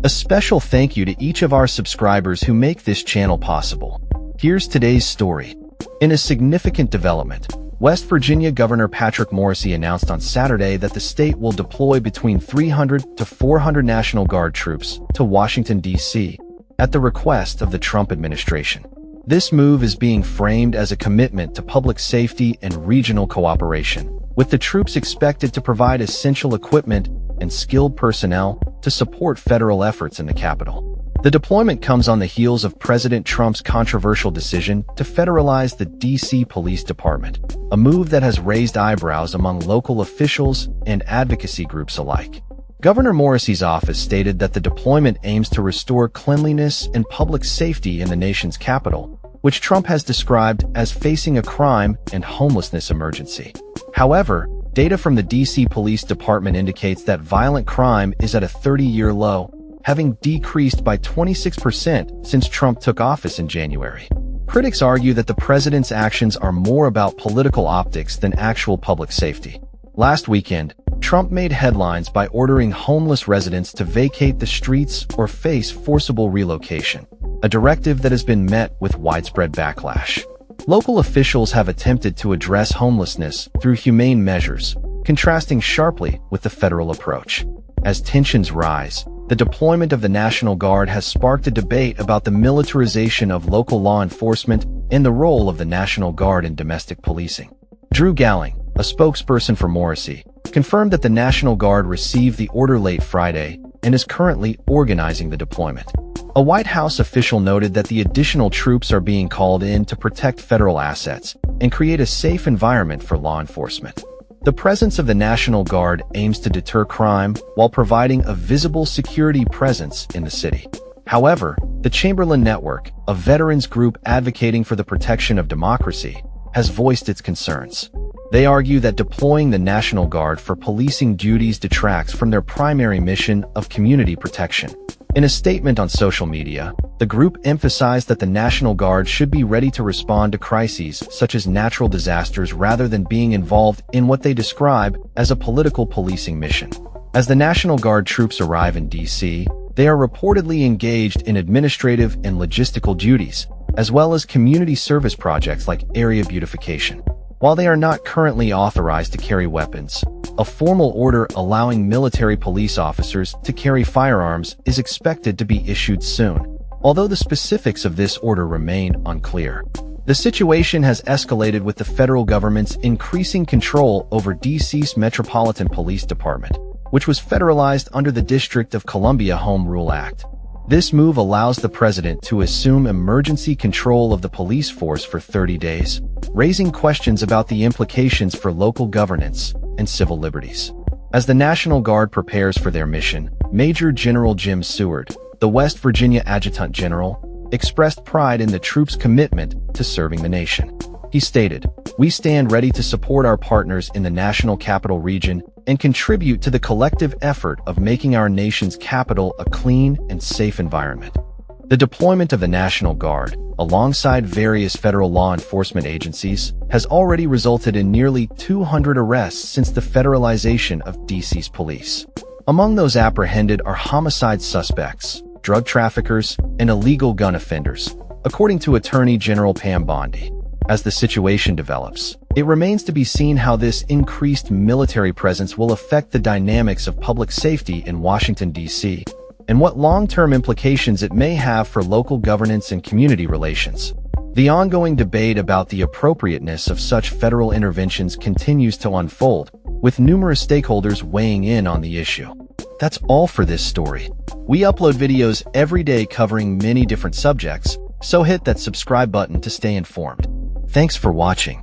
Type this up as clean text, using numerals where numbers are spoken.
A special thank you to each of our subscribers who make this channel possible. Here's today's story. In a significant development, West Virginia Governor Patrick Morrisey announced on Saturday that the state will deploy between 300 to 400 National Guard troops to Washington, D.C., at the request of the Trump administration. This move is being framed as a commitment to public safety and regional cooperation, with the troops expected to provide essential equipment and skilled personnel to support federal efforts in the capital. The deployment comes on the heels of President Trump's controversial decision to federalize the D.C. Police Department, a move that has raised eyebrows among local officials and advocacy groups alike. Governor Morrisey's office stated that the deployment aims to restore cleanliness and public safety in the nation's capital, which Trump has described as facing a crime and homelessness emergency. However, data from the D.C. Police Department indicates that violent crime is at a 30-year low, having decreased by 26% since Trump took office in January. Critics argue that the president's actions are more about political optics than actual public safety. Last weekend, Trump made headlines by ordering homeless residents to vacate the streets or face forcible relocation, a directive that has been met with widespread backlash. Local officials have attempted to address homelessness through humane measures, contrasting sharply with the federal approach. As tensions rise, the deployment of the National Guard has sparked a debate about the militarization of local law enforcement and the role of the National Guard in domestic policing. Drew Galling, a spokesperson for Morrisey, confirmed that the National Guard received the order late Friday and is currently organizing the deployment. A White House official noted that the additional troops are being called in to protect federal assets and create a safe environment for law enforcement. The presence of the National Guard aims to deter crime while providing a visible security presence in the city. However, the Chamberlain Network, a veterans group advocating for the protection of democracy, has voiced its concerns. They argue that deploying the National Guard for policing duties detracts from their primary mission of community protection. In a statement on social media, the group emphasized that the National Guard should be ready to respond to crises such as natural disasters rather than being involved in what they describe as a political policing mission. As the National Guard troops arrive in D.C., they are reportedly engaged in administrative and logistical duties, as well as community service projects like area beautification. While they are not currently authorized to carry weapons, a formal order allowing military police officers to carry firearms is expected to be issued soon, although the specifics of this order remain unclear. The situation has escalated with the federal government's increasing control over D.C.'s Metropolitan Police Department, which was federalized under the District of Columbia Home Rule Act. This move allows the president to assume emergency control of the police force for 30 days, raising questions about the implications for local governance and civil liberties. As the National Guard prepares for their mission, Major General Jim Seward, the West Virginia Adjutant General, expressed pride in the troops' commitment to serving the nation. He stated, "We stand ready to support our partners in the National Capital Region and contribute to the collective effort of making our nation's capital a clean and safe environment." The deployment of the National Guard, alongside various federal law enforcement agencies, has already resulted in nearly 200 arrests since the federalization of D.C.'s police. Among those apprehended are homicide suspects, drug traffickers, and illegal gun offenders, according to Attorney General Pam Bondi. As the situation develops, it remains to be seen how this increased military presence will affect the dynamics of public safety in Washington, D.C., and what long-term implications it may have for local governance and community relations. The ongoing debate about the appropriateness of such federal interventions continues to unfold, with numerous stakeholders weighing in on the issue. That's all for this story. We upload videos every day covering many different subjects, so hit that subscribe button to stay informed. Thanks for watching.